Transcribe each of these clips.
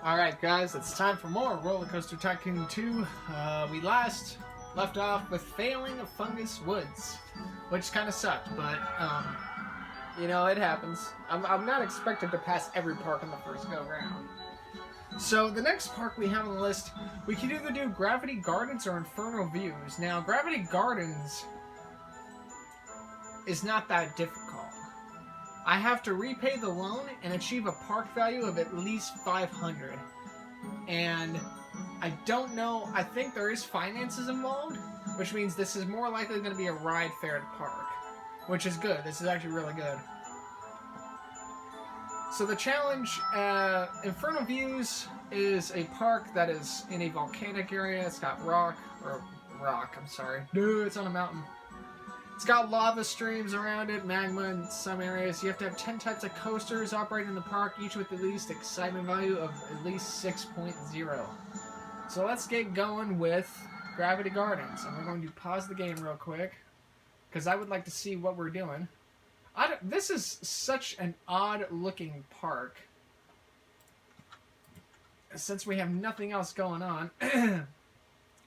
Alright guys, it's time for more Roller Coaster Tycoon 2. We last left off with failing a Fungus Woods, which kind of sucked, but, you know, it happens. I'm not expected to pass every park in the first go-round. So, the next park we have on the list, we can either do Gravity Gardens or Infernal Views. Now, Gravity Gardens is not that difficult. I have to repay the loan and achieve a park value of at least 500. And I don't know, I think there is finances involved, which means this is more likely going to be a ride fare to park, which is good. This is actually really good. So the challenge, Infernal Views is a park that is in a volcanic area. It's got rock, I'm sorry. No, it's on a mountain. It's got lava streams around it, magma in some areas. You have to have 10 types of coasters operating in the park, each with at least excitement value of at least 6.0. So let's get going with Gravity Gardens. And we're going to pause the game real quick, because I would like to see what we're doing. This is such an odd-looking park. Since we have nothing else going on.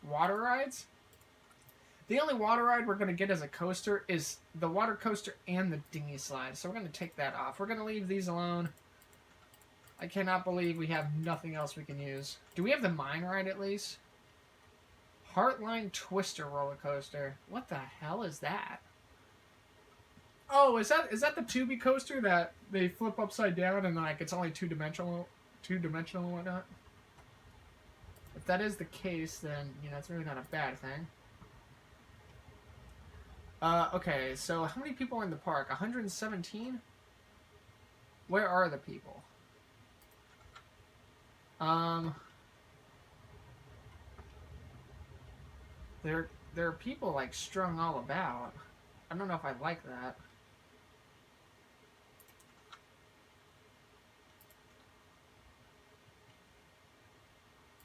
Water rides? The only water ride we're going to get as a coaster is the water coaster and the dinghy slide. So we're going to take that off. We're going to leave these alone. I cannot believe we have nothing else we can use. Do we have the mine ride at least? Heartline Twister roller coaster. What the hell is that? Oh, is that the Tubi coaster that they flip upside down and like it's only two-dimensional and whatnot? If that is the case, then you know it's really not a bad thing. Okay, so how many people are in the park? 117? Where are the people? There are people, like, strung all about. I don't know if I like that.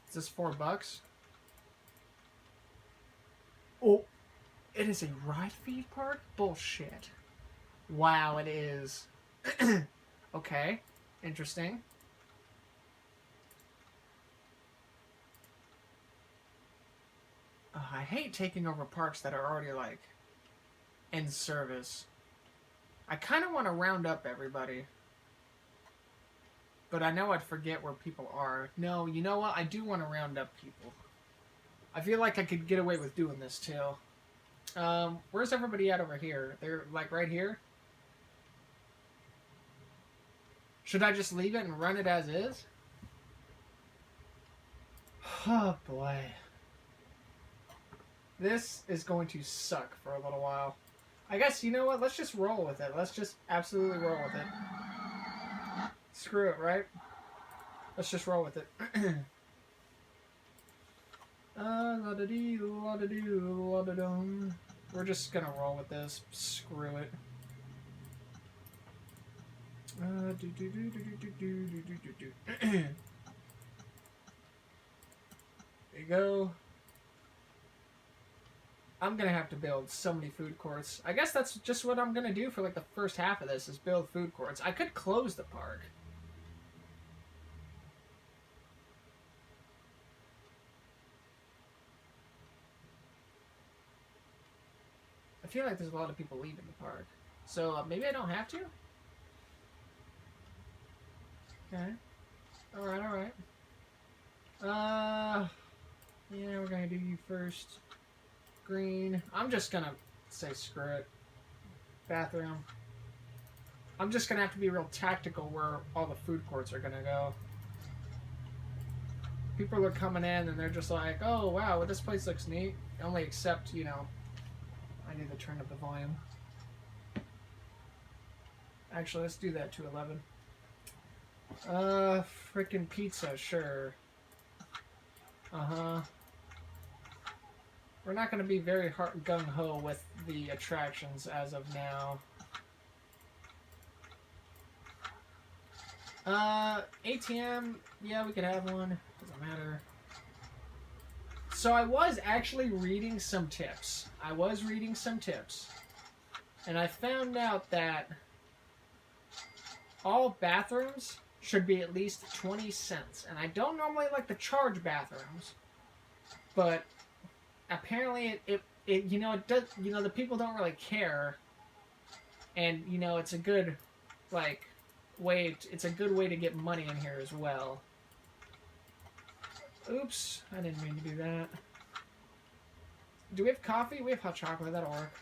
Is this $4? Oh! It is a ride feed park? Bullshit. Wow, it is. Okay. Interesting. I hate taking over parks that are already, like, in service. I kind of want to round up everybody. But I know I'd forget where people are. No, you know what? I do want to round up people. I feel like I could get away with doing this, too. Where's everybody at over here? They're, like, right here? Should I just leave it and run it as is? Oh, boy. This is going to suck for a little while. I guess, you know what? Let's just roll with it. Let's just absolutely roll with it. Screw it, right? Let's just roll with it. La-da-dee, la-da-doo, la-da-dum. We're just gonna roll with this. Screw it. There you go. I'm gonna have to build so many food courts. I guess that's just what I'm gonna do for like the first half of this, is build food courts. I could close the park. I feel like there's a lot of people leaving the park. So maybe I don't have to? Okay. Alright, alright. Yeah, we're gonna do you first. Green. I'm just gonna say screw it. Bathroom. I'm just gonna have to be real tactical where all the food courts are gonna go. People are coming in and they're just like, oh wow, well, this place looks neat. Only except, you know, I need to turn up the volume. Actually, let's do that to 11. Frickin' pizza, sure. Uh-huh. We're not going to be very gung-ho with the attractions as of now. ATM, yeah, we could have one. Doesn't matter. So I was actually reading some tips. And I found out that all bathrooms should be at least 20 cents. And I don't normally like to charge bathrooms, but apparently it you know, it does, you know, the people don't really care. And, you know, it's a good, like, it's a good way to get money in here as well. Oops, I didn't mean to do that. Do we have coffee? We have hot chocolate, that'll work.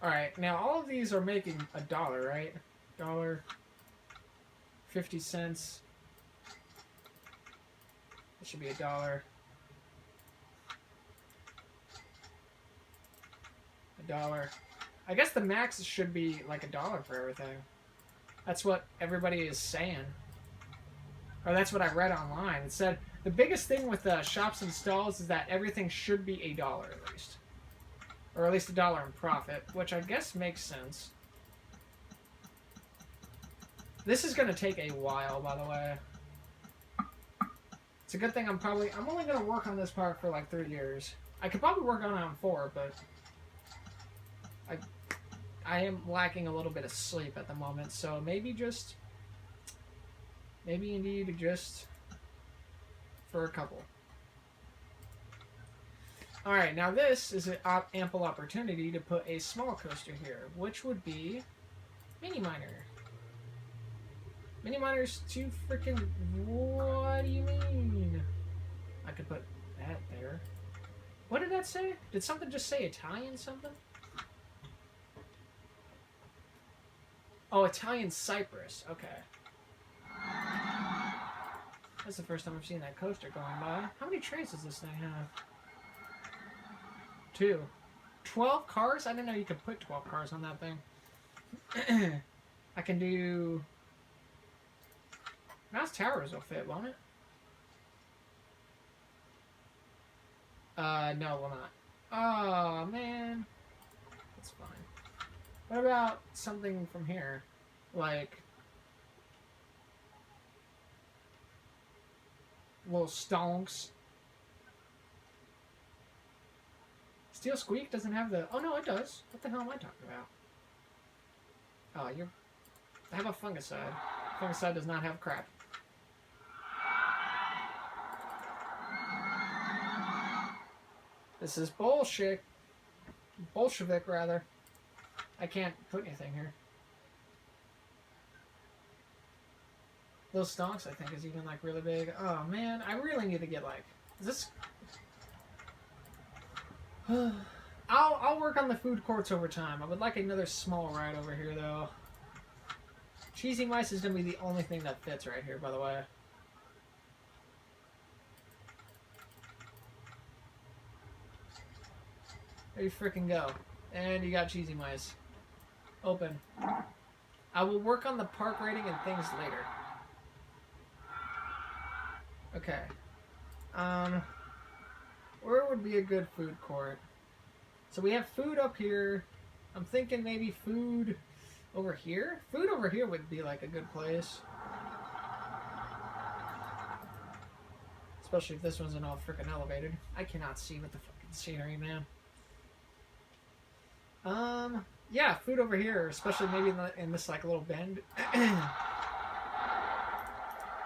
Alright, now all of these are making $1, right? $1.50. It should be $1. $1. I guess the max should be like $1 for everything. That's what everybody is saying. Or that's what I read online. It said the biggest thing with shops and stalls is that everything should be $1 at least. Or at least $1 in profit, which I guess makes sense. This is going to take a while, by the way. It's a good thing I'm only going to work on this part for like 3 years. I could probably work on it on 4, but I am lacking a little bit of sleep at the moment, so maybe indeed just for a couple. Alright, now this is an ample opportunity to put a small coaster here, which would be Mini Miner. Mini Miner's too freaking... What do you mean? I could put that there. What did that say? Did something just say Italian something? Oh, Italian Cypress. Okay. That's the first time I've seen that coaster going by. How many trains does this thing have? 2. 12 cars? I didn't know you could put 12 cars on that thing. I can do... Mouse Towers will fit, won't it? No, it will not. Oh, man. That's fine. What about something from here? Like... little stonks. Steel Squeak doesn't have the... Oh, no, it does. What the hell am I talking about? Oh, you're... I have a Fungicide. Fungicide does not have crap. This is bullshit. Bolshevik, rather. I can't put anything here. Little Stonks, I think, is even, like, really big. Oh, man. I really need to get, like... Is this... I'll work on the food courts over time. I would like another small ride over here, though. Cheesy Mice is going to be the only thing that fits right here, by the way. There you freaking go. And you got Cheesy Mice. Open. I will work on the park rating and things later. Okay. Where would be a good food court? So we have food up here. I'm thinking maybe food over here? Food over here would be like a good place. Especially if this one's all freaking elevated. I cannot see with the fucking scenery, man. Yeah, food over here, especially maybe in this like little bend.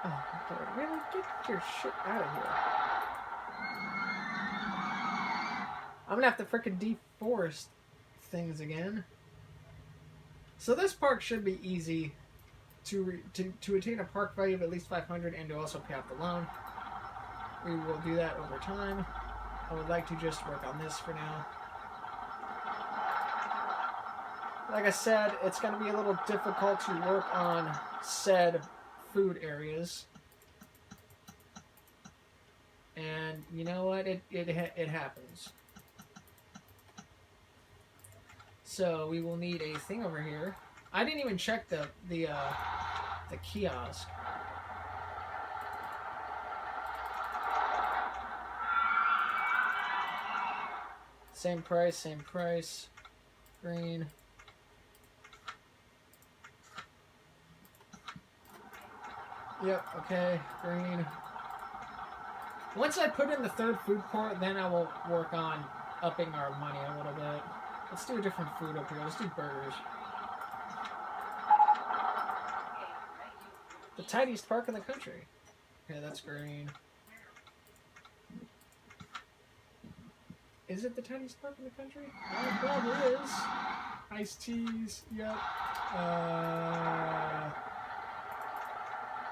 Oh, Lord, really? Get your shit out of here. I'm gonna have to freaking deforest things again. So this park should be easy to attain a park value of at least 500 and to also pay off the loan. We will do that over time. I would like to just work on this for now. Like I said, it's going to be a little difficult to work on said food areas. And you know what? It happens. So we will need a thing over here. I didn't even check the kiosk. Same price, same price. Green. Yep, okay, green. Once I put in the third food court, then I will work on upping our money a little bit. Let's do a different food up here. Let's do burgers. The tiniest park in the country. Okay, that's green. Is it the tiniest park in the country? Oh, it probably is. Iced teas, yep.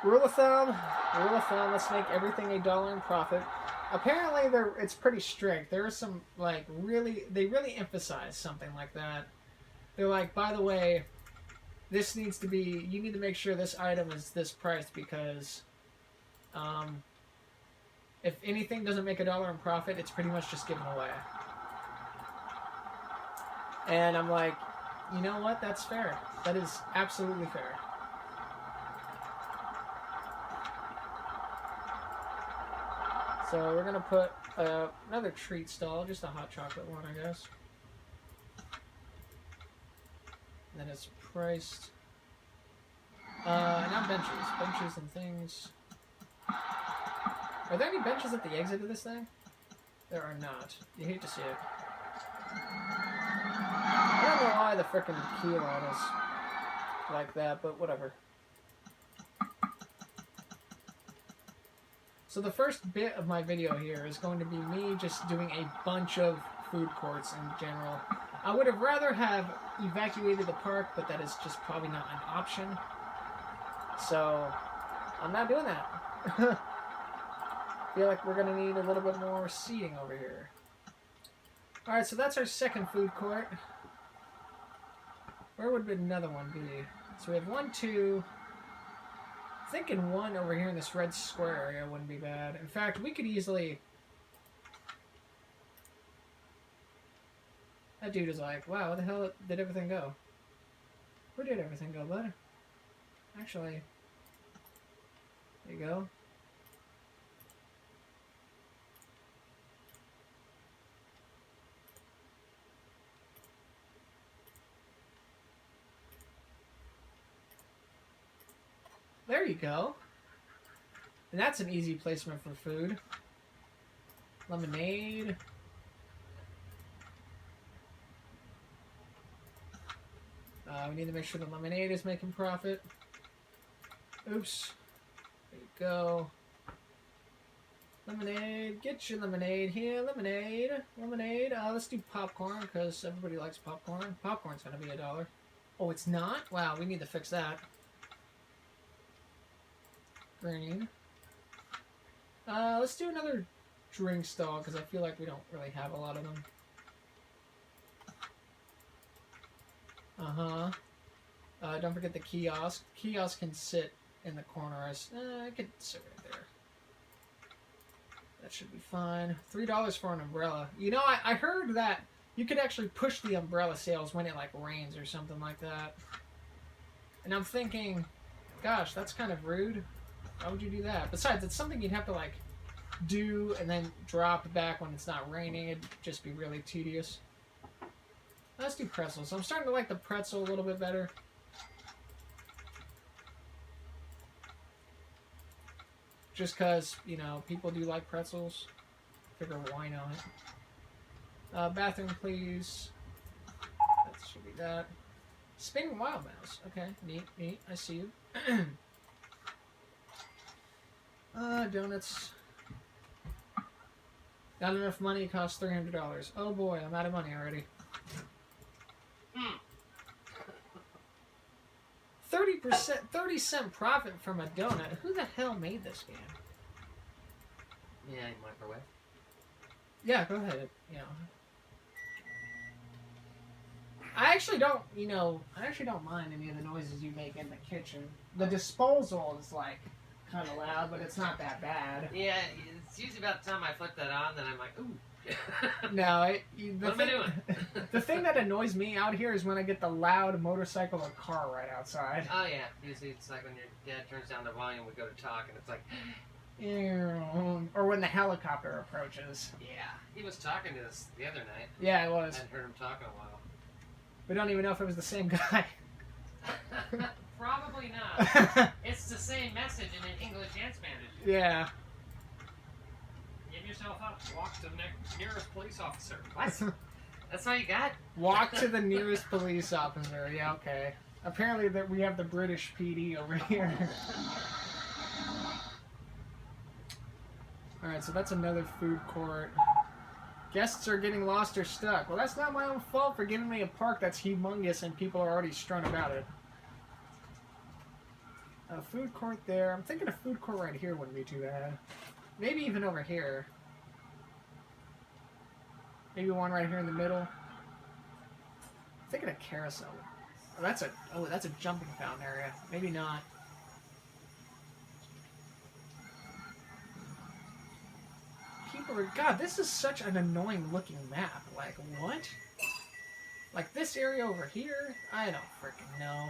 Rule of thumb, let's make everything $1 in profit. Apparently, it's pretty strict. There are some, like, they really emphasize something like that. They're like, by the way, this needs to be, you need to make sure this item is this priced because, if anything doesn't make $1 in profit, it's pretty much just given away. And I'm like, you know what? That's fair. That is absolutely fair. So we're going to put another treat stall, just a hot chocolate one, I guess. And then it's priced. Now benches and things. Are there any benches at the exit of this thing? There are not. You hate to see it. I don't know why the frickin' key line is like that, but whatever. So the first bit of my video here is going to be me just doing a bunch of food courts in general. I would have rather have evacuated the park, but that is just probably not an option. So, I'm not doing that. Feel like we're going to need a little bit more seating over here. Alright, so that's our second food court. Where would another one be? So we have 1, 2... Thinking 1 over here in this red square area wouldn't be bad. In fact, we could easily... That dude is like, wow, where the hell did everything go? Where did everything go, bud? Actually, there you go. There you go. And that's an easy placement for food. Lemonade. We need to make sure the lemonade is making profit. Oops. There you go. Lemonade. Get your lemonade here. Lemonade. Lemonade. Let's do popcorn because everybody likes popcorn. Popcorn's going to be $1. Oh, it's not? Wow, we need to fix that. Green. Let's do another drink stall because I feel like we don't really have a lot of them. Don't forget the kiosk. Kiosk can sit in the corner. I could sit right there. That should be fine. $3 for an umbrella. You know, I heard that you could actually push the umbrella sales when it like rains or something like that. And I'm thinking, gosh, that's kind of rude. Why would you do that? Besides, it's something you'd have to like do and then drop back when it's not raining. It'd just be really tedious. Let's do pretzels. I'm starting to like the pretzel a little bit better. Just because, you know, people do like pretzels. Figure why not? Bathroom, please. That should be that. Spinning wild mouse. Okay, neat, neat. I see you. Donuts. Not enough money, costs $300. Oh boy, I'm out of money already. 30%, 30-cent profit from a donut. Who the hell made this game? Yeah, microwave. Yeah, go ahead. You know, I actually don't mind any of the noises you make in the kitchen. The disposal is like kind of loud, but it's not that bad. Yeah, it's usually about the time I flip that on that I'm like, ooh. No, what am I doing? The thing that annoys me out here is when I get the loud motorcycle or car right outside. Oh yeah, usually it's like when your dad turns down the volume, we go to talk, and it's like, or when the helicopter approaches. yeah, he was talking to us the other night. Yeah, it was. I hadn't heard him talk in a while. We don't even know if it was the same guy. Probably not. It's the same message in English and Spanish. Yeah. Give yourself up. Walk to the nearest police officer. What? That's all you got? Walk to the nearest police officer. Yeah, okay. Apparently that we have the British PD over here. Alright, so that's another food court. Guests are getting lost or stuck. Well, that's not my own fault for giving me a park that's humongous and people are already strung about it. A food court there. I'm thinking a food court right here wouldn't be too bad. Maybe even over here. Maybe one right here in the middle. I'm thinking a carousel. Oh, that's a jumping fountain area. Maybe not. God, this is such an annoying looking map. Like, what? Like, this area over here? I don't freaking know.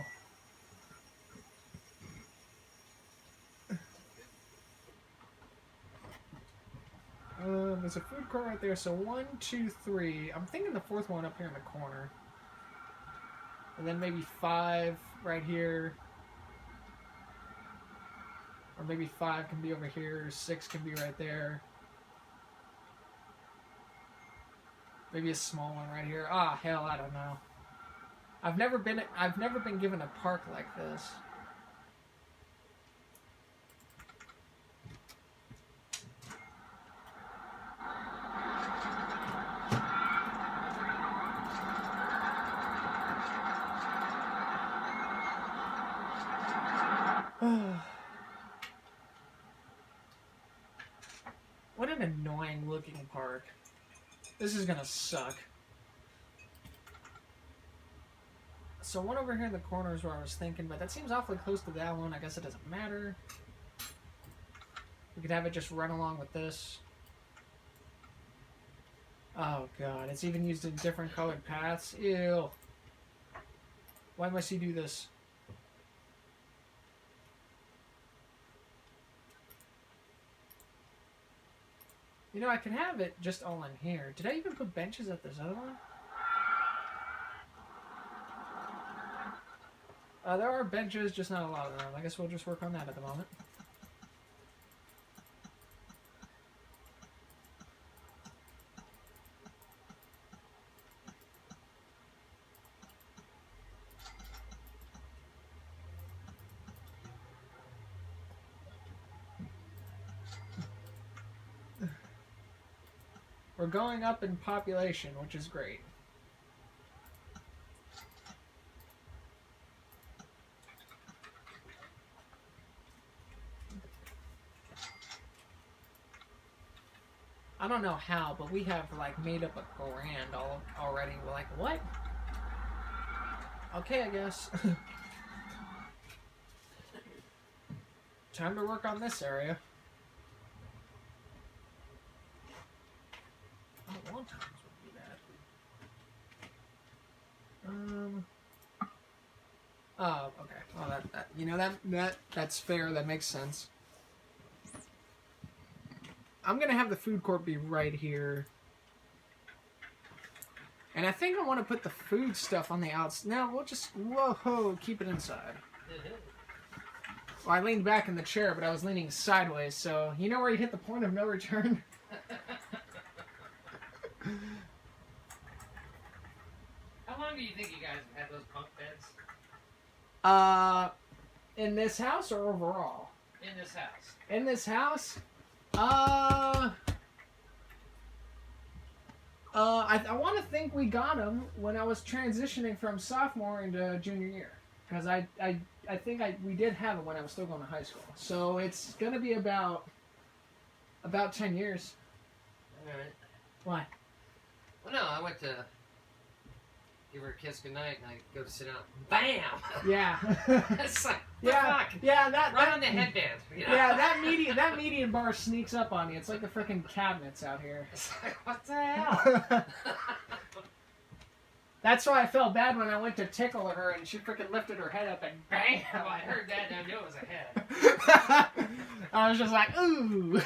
There's a food court right there, so 1, 2, 3. I'm thinking the fourth one up here in the corner. And then maybe 5 right here. Or maybe 5 can be over here, 6 can be right there. Maybe a small one right here. Ah, hell, I don't know. I've never been given a park like this. What an annoying looking park. This is gonna suck. So one over here in the corner is where I was thinking, but that seems awfully close to that one. I guess it doesn't matter. We could have it just run along with this. Oh god, it's even used in different colored paths. Ew. Why must he do this? You know, I can have it just all in here. Did I even put benches at this other one? There are benches, just not a lot of them. I guess we'll just work on that at the moment. We're going up in population, which is great. I don't know how, but we have like made up a grand already. We're like, what? Okay, I guess. Time to work on this area. Oh, long times would be bad. Oh, okay. Well, that you know that's fair. That makes sense. I'm gonna have the food court be right here. And I think I want to put the food stuff on the outside. No, we'll just, whoa, keep it inside. Well, I leaned back in the chair, but I was leaning sideways, so you know where you hit the point of no return? How long do you think you guys have had those bunk beds? In this house or overall? In this house. In this house? I want to think we got them when I was transitioning from sophomore into junior year. Because I think we did have them when I was still going to high school. So it's going to be about 10 years. Alright. Why? Well, no, I went to give her a kiss goodnight and I go to sit down. BAM! Yeah. It's like, yeah. fuck? Yeah, that Right on the headband. You know? Yeah, that median bar sneaks up on you. It's like the freaking cabinets out here. It's like, what the hell? That's why I felt bad when I went to tickle her and she freaking lifted her head up and bam! Well, I heard that and I knew it was a head. I was just like, ooh.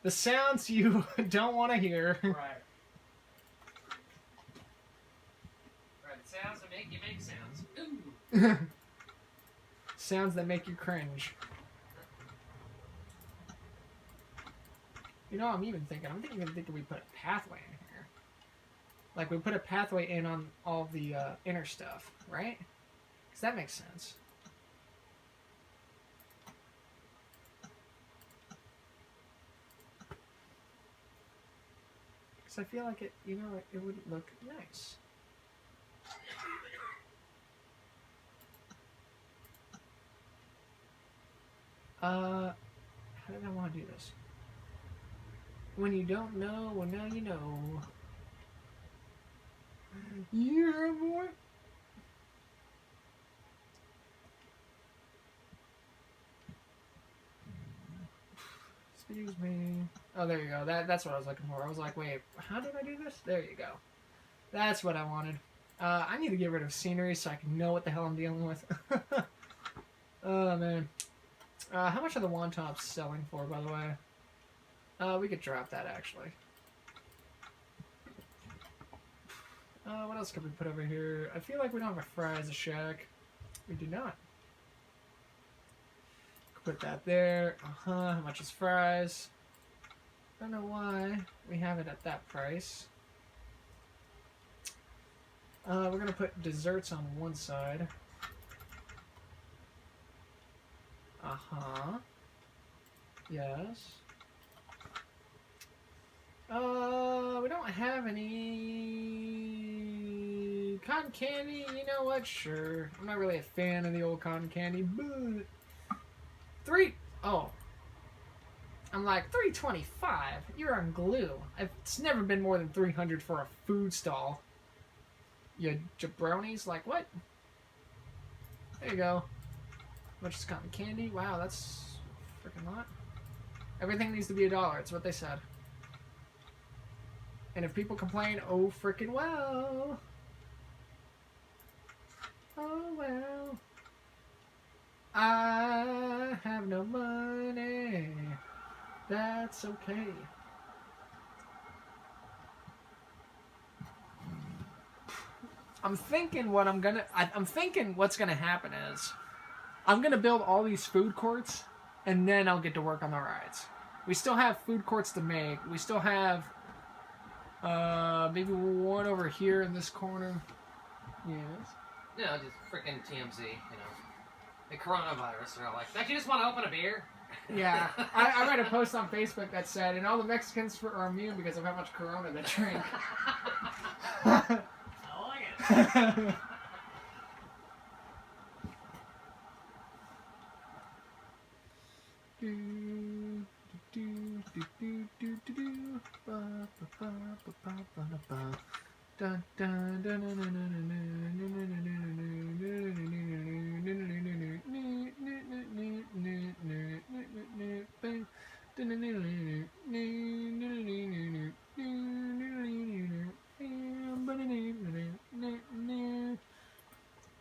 The sounds you don't want to hear. Right. Right. Sounds that make you make sounds. Ooh. Sounds that make you cringe. You know, I'm even thinking we put a pathway in here. Like, we put a pathway in on all the inner stuff, right? Because that makes sense. Because I feel like it, you know, it would look nice. How did I want to do this? When you don't know, well now you know. Yeah, boy. Excuse me. Oh, there you go. That's what I was looking for. I was like, wait, how did I do this? There you go. That's what I wanted. I need to get rid of scenery so I can know what the hell I'm dealing with. Oh, man. How much are the wontops selling for, by the way? We could drop that, actually. What else could we put over here? I feel like we don't have a fry as a shack. We do not. Put that there. How much is fries? I don't know why we have it at that price. We're going to put desserts on one side. Yes. We don't have any cotton candy. You know what? Sure. I'm not really a fan of the old cotton candy, but I'm like, $3.25? You're on glue. It's never been more than $300 for a food stall. You jabronis? Like, what? There you go. How much is cotton candy? Wow, that's a freaking lot. Everything needs to be $1. It's what they said. And if people complain, oh freaking well. Oh well. I have no money. That's okay. I'm thinking what's gonna happen is I'm gonna build all these food courts and then I'll get to work on the rides. We still have food courts to make. We still have maybe one over here in this corner. Yes. No, just freaking TMZ, you know. The coronavirus, they're all like, don't you just want to open a beer? Yeah. I read a post on Facebook that said, and all the Mexicans are immune because of how much Corona they drink. I like it.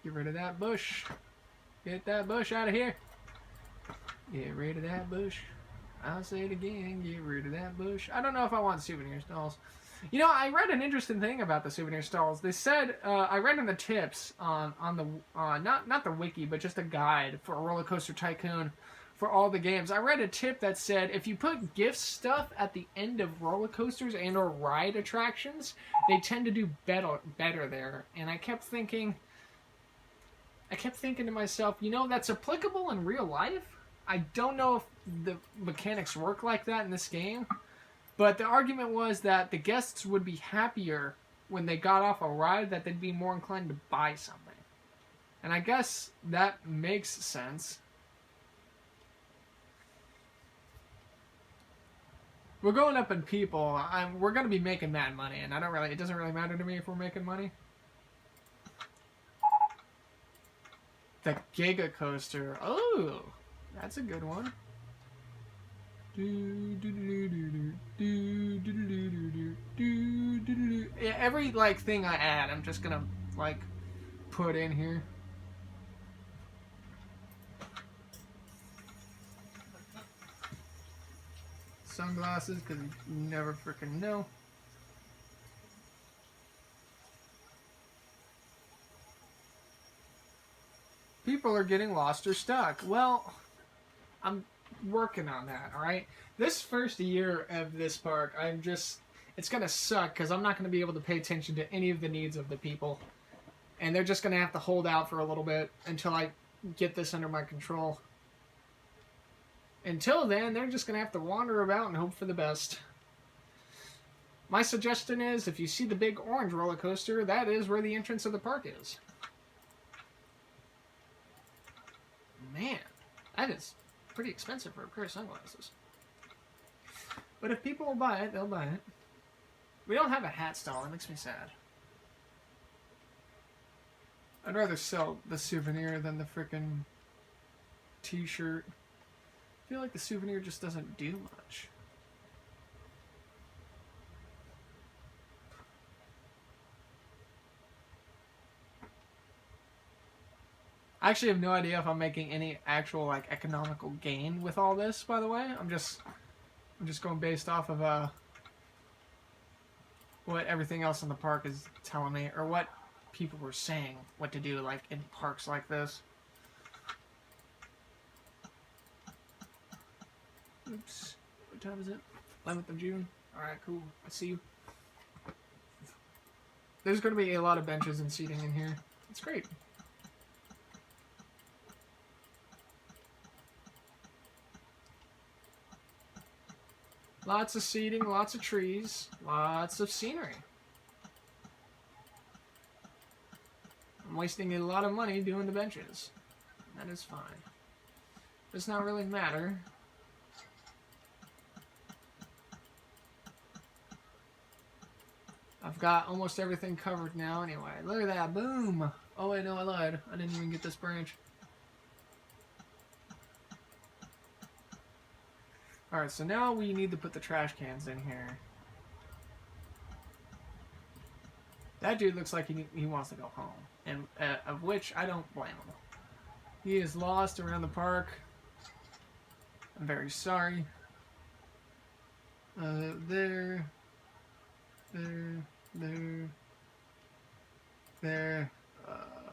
Get rid of that bush. Get that bush out of here. Get rid of that bush. I'll say it again. Get rid of that bush. I don't know if I want souvenir stalls. You know, I read an interesting thing about the souvenir stalls. They said I read in the tips on the not the wiki, but just a guide for Roller Coaster Tycoon for all the games. I read a tip that said if you put gift stuff at the end of roller coasters and or ride attractions, they tend to do better there. And I kept thinking to myself, you know, that's applicable in real life. I don't know if the mechanics work like that in this game, but the argument was that the guests would be happier when they got off a ride, that they'd be more inclined to buy something. And I guess that makes sense. We're going up in people. We're going to be making mad money, and it doesn't really matter to me if we're making money. The Giga Coaster. Oh, that's a good one. Yeah, every thing I add, I'm just gonna put in here. Sunglasses, because you never freaking know. People are getting lost or stuck. Well, I'm working on that, alright? This first year of this park, it's gonna suck because I'm not gonna be able to pay attention to any of the needs of the people. And they're just gonna have to hold out for a little bit until I get this under my control. Until then, they're just gonna have to wander about and hope for the best. My suggestion is, if you see the big orange roller coaster, that is where the entrance of the park is. Man, that is pretty expensive for a pair of sunglasses. But if people will buy it, they'll buy it. We don't have a hat stall. It makes me sad. I'd rather sell the souvenir than the frickin' t-shirt. I feel like the souvenir just doesn't do much. I actually have no idea if I'm making any actual like economical gain with all this, by the way. I'm just going based off of what everything else in the park is telling me, or what people were saying what to do like in parks like this. Oops. What time is it? 11th of June. Alright, cool. I see you. There's going to be a lot of benches and seating in here. It's great. Lots of seating, lots of trees, lots of scenery. I'm wasting a lot of money doing the benches. That is fine. Does not really matter. I've got almost everything covered now anyway. Look at that, boom! Oh wait, no, I lied. I didn't even get this branch. Alright, so now we need to put the trash cans in here. That dude looks like he wants to go home. And of which I don't blame him. He is lost around the park. I'm very sorry. There.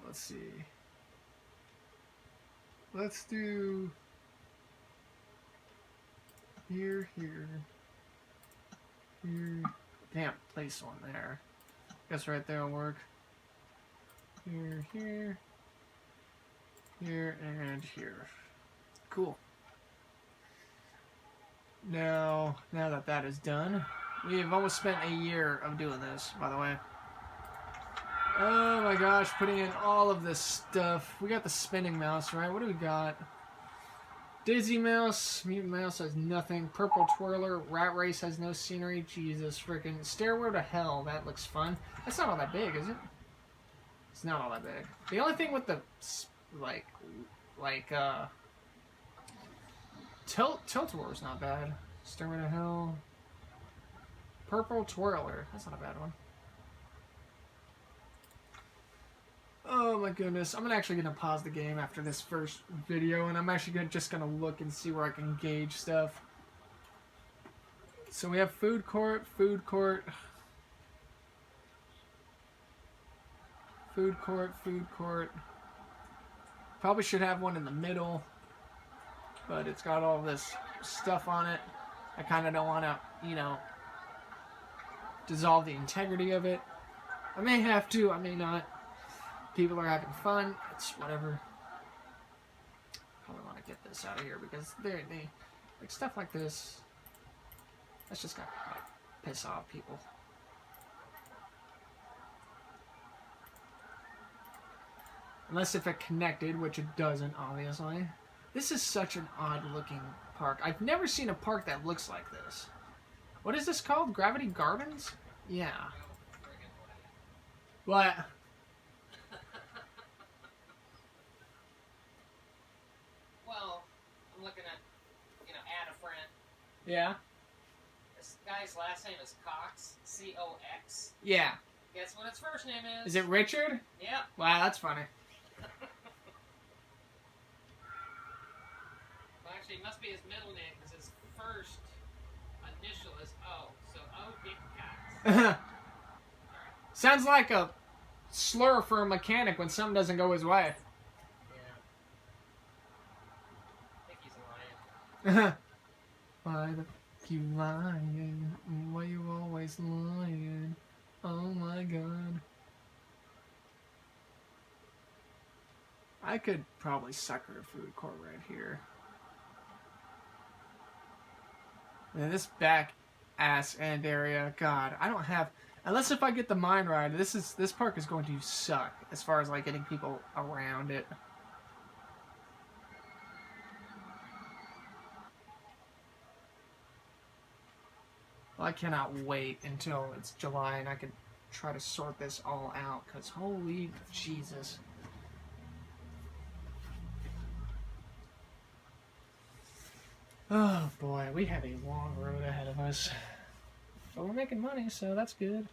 Let's see. Let's do here. Can't place one there. Guess right there will work. Here, and here. Cool. Now that is done, we have almost spent a year of doing this, by the way. Oh my gosh, putting in all of this stuff. We got the spinning mouse, right? What do we got? Dizzy Mouse, Mutant Mouse has nothing. Purple Twirler, Rat Race has no scenery. Jesus freaking Stairway to Hell, that looks fun. That's not all that big, is it? It's not all that big. The only thing with the Tilt-A-Whirl is not bad. Stairway to Hell. Purple Twirler, that's not a bad one. Oh my goodness, I'm actually going to pause the game after this first video, and I'm actually just going to look and see where I can gauge stuff. So we have food court. Probably should have one in the middle, but it's got all this stuff on it. I kind of don't want to, you know, dissolve the integrity of it. I may have to, I may not. People are having fun. It's whatever. Probably want to get this out of here because they like stuff like this. That's just gonna like piss off people. Unless if it connected, which it doesn't, obviously. This is such an odd-looking park. I've never seen a park that looks like this. What is this called? Gravity Gardens? Yeah. What? Well, I'm looking at, add a friend. Yeah. This guy's last name is Cox, C-O-X. Yeah. Guess what its first name is? Is it Richard? Yeah. Wow, that's funny. Well, actually, it must be his middle name because his first initial is O. So O Big Cox. Sounds like a slur for a mechanic when something doesn't go his way. Yeah. I think he's a lion. Why the f*** you lying? Why you always lying? Oh my god. I could probably sucker a food court right here. Man, this back ass end area. God, I don't have. Unless if I get the mine ride, this park is going to suck as far as like getting people around it. Well, I cannot wait until it's July and I can try to sort this all out, because holy Jesus. Oh boy, we have a long road ahead of us. But we're making money, so that's good.